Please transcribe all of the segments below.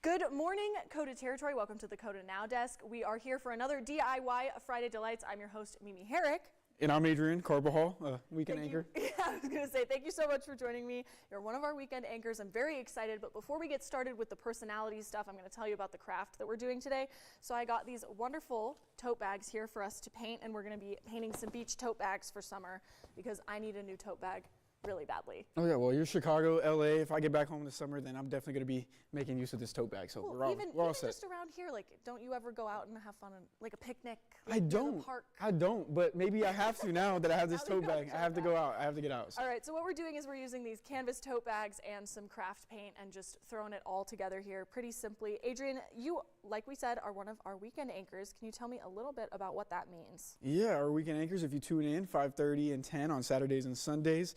Good morning, KOTA territory. Welcome to the KOTA Now desk. We are here for another DIY Friday Delights. I'm your host, Mimi Herrick. And I'm Adrian, Carbajal, weekend anchor. Yeah, I was going to say thank you so much for joining me. You're one of our weekend anchors. I'm very excited, but before we get started with the personality stuff, I'm going to tell you about the craft that we're doing today. So I got these wonderful tote bags here for us to paint, and we're going to be painting some beach tote bags for summer because I need a new tote bag really badly. Oh yeah, well you're Chicago, LA. If I get back home this summer, then I'm definitely going to be making use of this tote bag. So we're all set. Just around here, like, don't you ever go out and have fun on like a picnic? I don't. I don't, but maybe I have to now that I have this tote bag. I have to go out. I have to get out. So. All right, so what we're doing is we're using these canvas tote bags and some craft paint and just throwing it all together here pretty simply. Adrian, you, like we said, are one of our weekend anchors. Can you tell me a little bit about what that means? Yeah, our weekend anchors, if you tune in 5:30 and 10 on Saturdays and Sundays,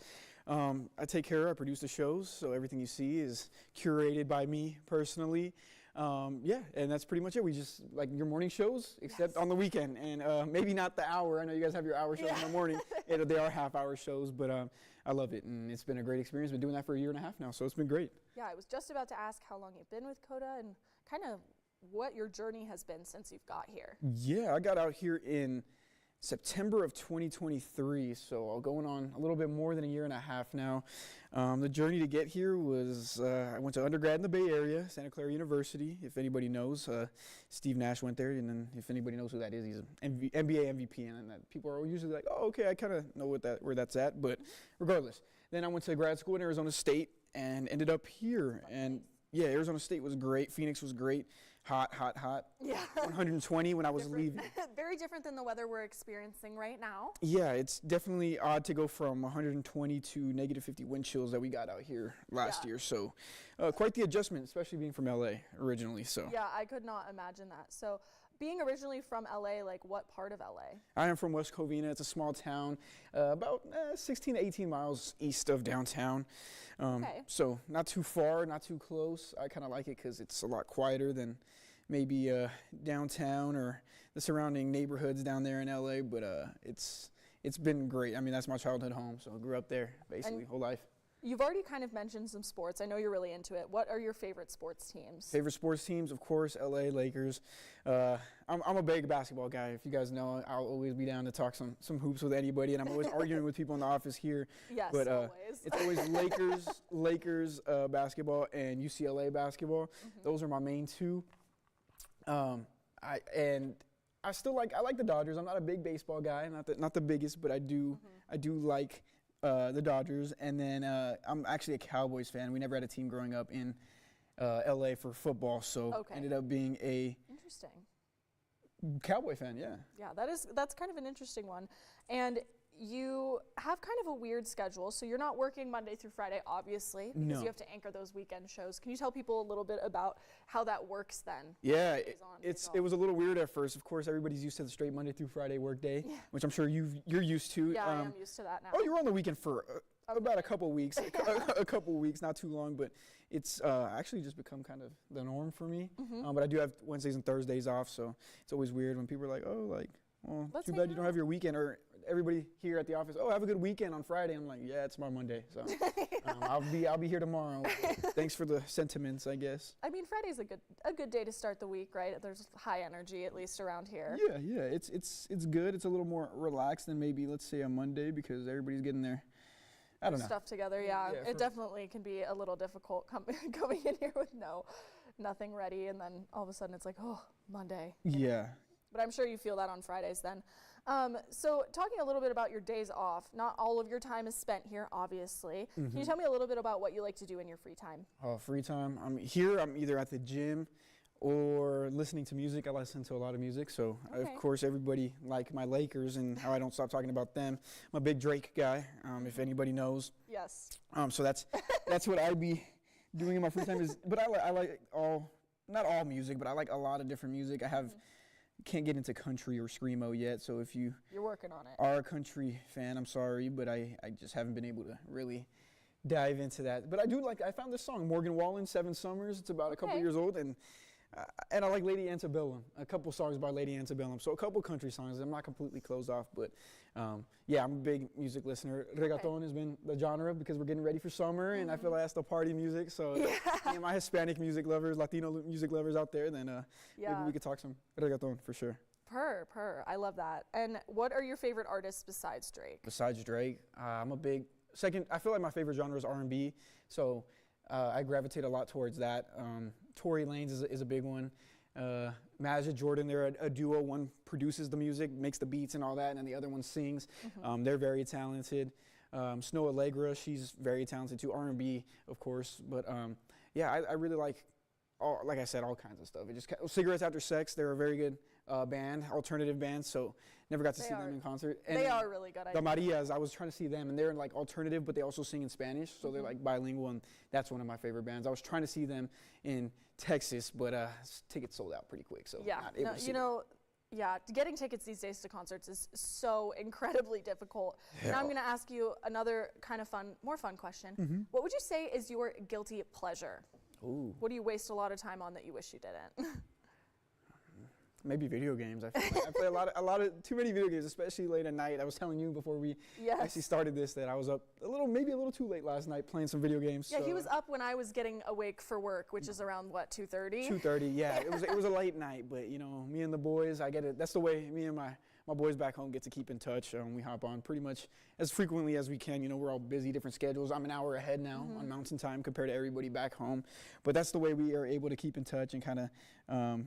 I produce the shows, so everything you see is curated by me personally. Yeah, and that's pretty much it. We just like your morning shows, except on the weekend, and maybe not the hour. I know you guys have your hour shows in the morning. They are half-hour shows, but I love it, and it's been a great experience. Been doing that for a year and a half now, so it's been great. Yeah, I was just about to ask how long you've been with KOTA and kind of what your journey has been since you've got here. Yeah, I got out here in September of 2023, so going on a little bit more than a year and a half now. The journey to get here was, I went to undergrad in the Bay Area, Santa Clara University, if anybody knows. Steve Nash went there, and then if anybody knows who that is, he's an NBA MVP, and that people are usually like, oh, okay, I kind of know where that's at, but regardless. Then I went to grad school in Arizona State and ended up here, and yeah, Arizona State was great. Phoenix was great. Hot. Yeah. 120 when I was leaving. Very different than the weather we're experiencing right now. Yeah, it's definitely odd to go from 120 to negative 50 wind chills that we got out here last year. So quite the adjustment, especially being from LA originally. So yeah, I could not imagine that. So being originally from LA, like what part of LA? I am from West Covina. It's a small town, about 16 to 18 miles east of downtown. Okay. So not too far, not too close. I kind of like it because it's a lot quieter than maybe downtown or the surrounding neighborhoods down there in LA. But it's been great. I mean, that's my childhood home, so I grew up there basically whole life. You've already kind of mentioned some sports. I know you're really into it. What are your favorite sports teams? Favorite sports teams, of course, LA Lakers. I'm a big basketball guy. If you guys know, I'll always be down to talk some hoops with anybody, and I'm always arguing with people in the office here. Yes, but always. It's always Lakers basketball and UCLA basketball. Mm-hmm. Those are my main two. I like the Dodgers. I'm not a big baseball guy, not the biggest, but I do like the Dodgers. And then I'm actually a Cowboys fan. We never had a team growing up in LA for football, so ended up being a Cowboy fan. Yeah, that's kind of an interesting one. And you have kind of a weird schedule, so you're not working Monday through Friday, obviously, because you have to anchor those weekend shows. Can you tell people a little bit about how that works then? Yeah, it was a little weird at first. Of course, everybody's used to the straight Monday through Friday work day, which I'm sure you're used to. Yeah, I am used to that now. Oh, you were on the weekend for about a couple weeks, a couple weeks, not too long, but it's actually just become kind of the norm for me. Mm-hmm. But I do have Wednesdays and Thursdays off, so it's always weird when people are like, oh, like, well, too bad you don't have your weekend, or everybody here at the office, oh, have a good weekend on Friday. I'm like, yeah, it's my Monday, so I'll be here tomorrow. Thanks for the sentiments, I guess. I mean, Friday's a good day to start the week, right? There's high energy, at least around here. Yeah, it's good. It's a little more relaxed than maybe, let's say, a Monday, because everybody's getting their stuff together. Yeah, it definitely can be a little difficult coming in here with nothing ready, and then all of a sudden it's like, oh, Monday. Yeah. But I'm sure you feel that on Fridays then. So talking a little bit about your days off, not all of your time is spent here, obviously. Mm-hmm. Can you tell me a little bit about what you like to do in your free time? Free time? I'm either at the gym or listening to music. I listen to a lot of music. So, of course, everybody like my Lakers and how I don't stop talking about them. I'm a big Drake guy, if anybody knows. Yes. So that's what I'd be doing in my free time. But I like not all music, but I like a lot of different music. Can't get into country or screamo yet, so if you're working on it, are a country fan, I'm sorry, but I just haven't been able to really dive into that. But I found this song, Morgan Wallen, 7 Summers. It's about a couple years old, and and I like Lady Antebellum, a couple songs by Lady Antebellum. So a couple country songs. I'm not completely closed off, but yeah, I'm a big music listener. Reggaeton has been the genre because we're getting ready for summer, and I feel like that's the party music. So yeah, my Hispanic music lovers, Latino music lovers out there, then maybe we could talk some reggaeton for sure. I love that. And what are your favorite artists besides Drake? Besides Drake, I'm a big I feel like my favorite genre is R&B, so I gravitate a lot towards that. Tory Lanez is a big one. Majid Jordan, they're a duo. One produces the music, makes the beats and all that, and then the other one sings. They're very talented. Snow Allegra, she's very talented too. R&B, of course, but yeah, I really like, like I said, all kinds of stuff. Cigarettes After Sex, they're a very good band, alternative band, so never got to see them in concert. And they are really good. The Marias, I was trying to see them, and they're like alternative, but they also sing in Spanish, so they're like bilingual, and that's one of my favorite bands. I was trying to see them in Texas, but tickets sold out pretty quick, so yeah, getting tickets these days to concerts is so incredibly difficult. Yeah. Now I'm going to ask you another kind of more fun question. What would you say is your guilty pleasure? Ooh. What do you waste a lot of time on that you wish you didn't? Maybe video games. I play a lot of too many video games, especially late at night. I was telling you before we actually started this that I was up maybe a little too late last night playing some video games. Yeah, so he was up when I was getting awake for work, which is around what, 2:30? 2:30. Yeah, it was a late night, but you know, me and the boys, I get it. That's the way me and my boys back home get to keep in touch. We hop on pretty much as frequently as we can. You know, we're all busy, different schedules. I'm an hour ahead now on Mountain Time compared to everybody back home, but that's the way we are able to keep in touch and kind of.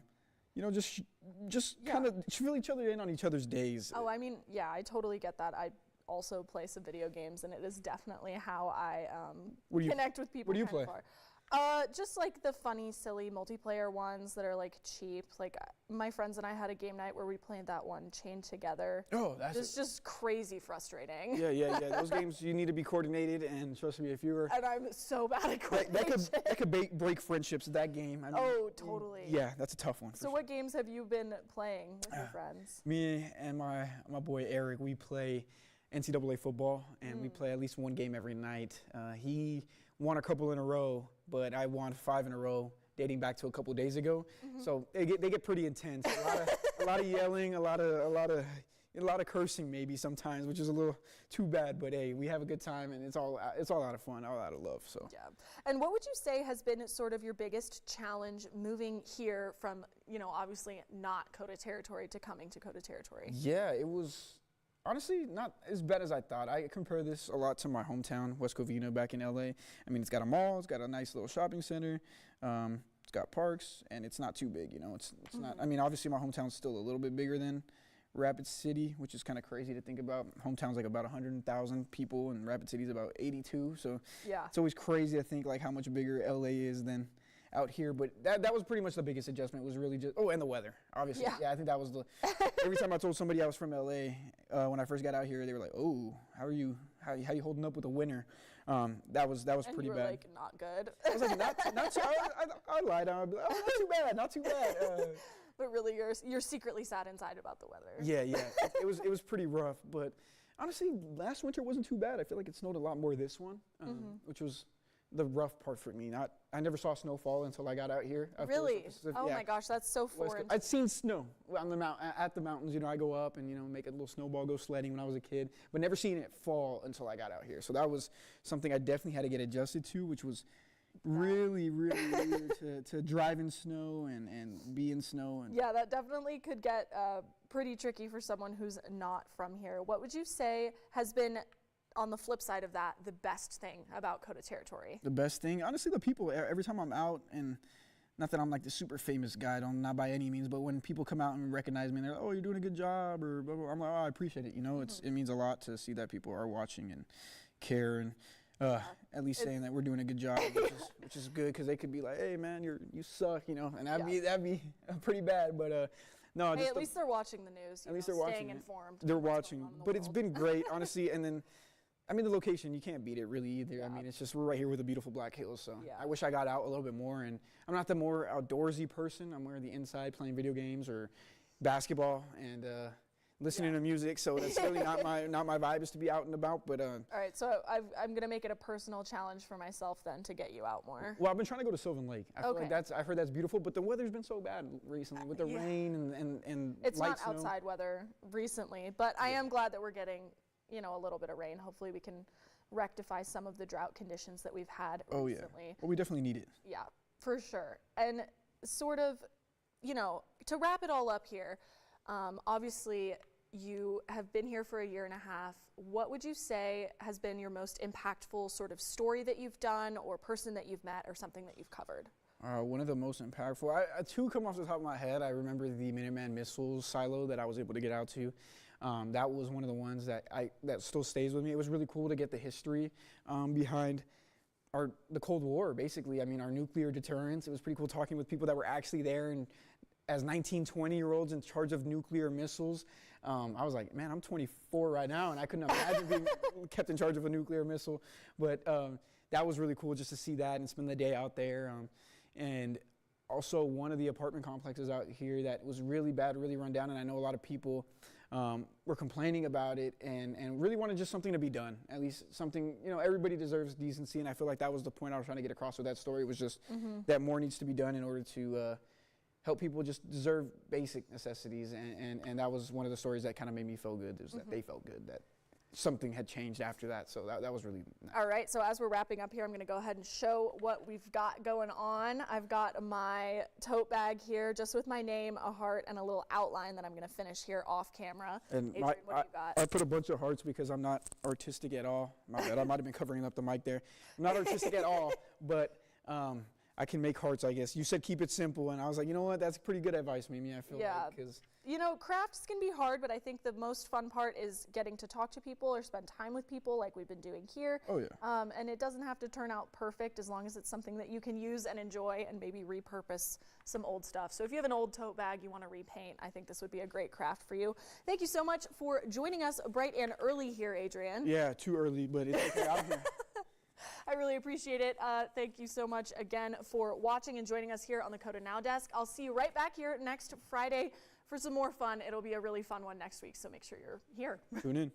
You know, just kind of fill each other in on each other's days. Oh, I mean, yeah, I totally get that. I also play some video games, and it is definitely how I connect with people. What do you play? Far. Just like the funny, silly multiplayer ones that are like cheap. Like my friends and I had a game night where we played that one, Chained Together. Oh, that's just crazy frustrating. Yeah. Those games you need to be coordinated, and trust me, if you were. And I'm so bad at coordination. That could break friendships. That game. I mean, totally. Yeah, that's a tough one. So what games have you been playing with your friends? Me and my boy Eric, we play NCAA football, and we play at least one game every night. He won a couple in a row, but I won 5 in a row dating back to a couple days ago. So they get pretty intense. A lot of yelling, a lot of cursing maybe sometimes, which is a little too bad. But hey, we have a good time, and it's all out of fun, all out of love. So yeah. And what would you say has been sort of your biggest challenge moving here from, you know, obviously not KOTA territory to coming to KOTA territory? Yeah, it was. Honestly, not as bad as I thought. I compare this a lot to my hometown, West Covina, back in LA. I mean, it's got a mall, it's got a nice little shopping center, it's got parks, and it's not too big, you know. It's not, I mean, obviously my hometown's still a little bit bigger than Rapid City, which is kind of crazy to think about. Hometown's like about 100,000 people, and Rapid City's about 82, so yeah, it's always crazy to think like how much bigger LA is than out here, but that was pretty much the biggest adjustment. Was really just and the weather, obviously. Yeah, I think that was the. Every time I told somebody I was from LA when I first got out here, they were like, "Oh, how are you? How you holding up with the winter?" That was and pretty you were bad. Like, not good. I was like, not too. I lied. I'd be like, oh, not too bad. But really, you're secretly sad inside about the weather. Yeah. It was pretty rough, but honestly, last winter wasn't too bad. I feel like it snowed a lot more this one, which was the rough part for me. I never saw snowfall until I got out here. Really? Oh my gosh, that's so foreign. I'd seen snow on the at the mountains. You know, I go up and make a little snowball, go sledding when I was a kid, but never seen it fall until I got out here. So that was something I definitely had to get adjusted to, which was really weird to drive in snow and be in snow. And yeah, that definitely could get pretty tricky for someone who's not from here. What would you say has been, on the flip side of that, the best thing about KOTA territory? The best thing? Honestly, the people. Every time I'm out, and not that I'm like the super famous guy, not by any means, but when people come out and recognize me and they're like, "Oh, you're doing a good job," or blah, blah, blah, I'm like, "Oh, I appreciate it." You know, it means a lot to see that people are watching and care, and at least saying that we're doing a good job, which is good, because they could be like, "Hey, man, you suck," you know, and that'd be pretty bad, but. No, hey, at least they're watching the news. At least they're staying informed. They're watching, but it's been great, honestly, and then. I mean, the location, you can't beat it really either. Yeah. I mean, it's just we're right here with the beautiful Black Hills, so I wish I got out a little bit more. And I'm not the more outdoorsy person. I'm more the inside playing video games or basketball. And listening to music, so that's really not my vibe is to be out and about. But all right, so I'm gonna make it a personal challenge for myself then to get you out more. well, I've been trying to go to Sylvan Lake. I feel like I've heard that's beautiful, but the weather's been so bad recently with the rain and it's light not snow. Outside weather recently, but I am glad that we're getting, you know, a little bit of rain. Hopefully we can rectify some of the drought conditions that we've had recently. Yeah. Well, we definitely need it. Yeah, for sure. And sort of, you know, to wrap it all up here, obviously you have been here for a year and a half. What would you say has been your most impactful sort of story that you've done or person that you've met or something that you've covered? One of the most impactful, two come off the top of my head. I remember the Minuteman missiles silo that I was able to get out to. That was one of the ones that still stays with me. It was really cool to get the history behind the Cold War, basically. I mean, our nuclear deterrence. It was pretty cool talking with people that were actually there and as 19, 20-year-olds in charge of nuclear missiles. I was like, man, I'm 24 right now, and I couldn't imagine being kept in charge of a nuclear missile. But that was really cool just to see that and spend the day out there. And also one of the apartment complexes out here that was really bad, really run down, and I know a lot of people were complaining about it and really wanted just something to be done, at least something, you know, everybody deserves decency, and I feel like that was the point I was trying to get across with that story, was just that more needs to be done in order to help people just deserve basic necessities, and that was one of the stories that kind of made me feel good, is that they felt good, that something had changed after that, so that was really nice. All right, so as we're wrapping up here, I'm gonna go ahead and show what we've got going on. I've got my tote bag here, just with my name, a heart, and a little outline that I'm gonna finish here off camera. And Adrian, what do you got? I put a bunch of hearts because I'm not artistic at all. My bad, I might have been covering up the mic there. I'm not artistic at all, but I can make hearts, I guess. You said keep it simple, and I was like, you know what, that's pretty good advice, Mimi, I feel like, because you know, crafts can be hard, but I think the most fun part is getting to talk to people or spend time with people like we've been doing here. Oh, yeah. And it doesn't have to turn out perfect as long as it's something that you can use and enjoy and maybe repurpose some old stuff. So if you have an old tote bag you want to repaint, I think this would be a great craft for you. Thank you so much for joining us bright and early here, Adrian. Yeah, too early, but it's okay. I'm here. I really appreciate it. Thank you so much again for watching and joining us here on the KOTA Now Desk. I'll see you right back here next Friday for some more fun. It'll be a really fun one next week, so make sure you're here. Tune in.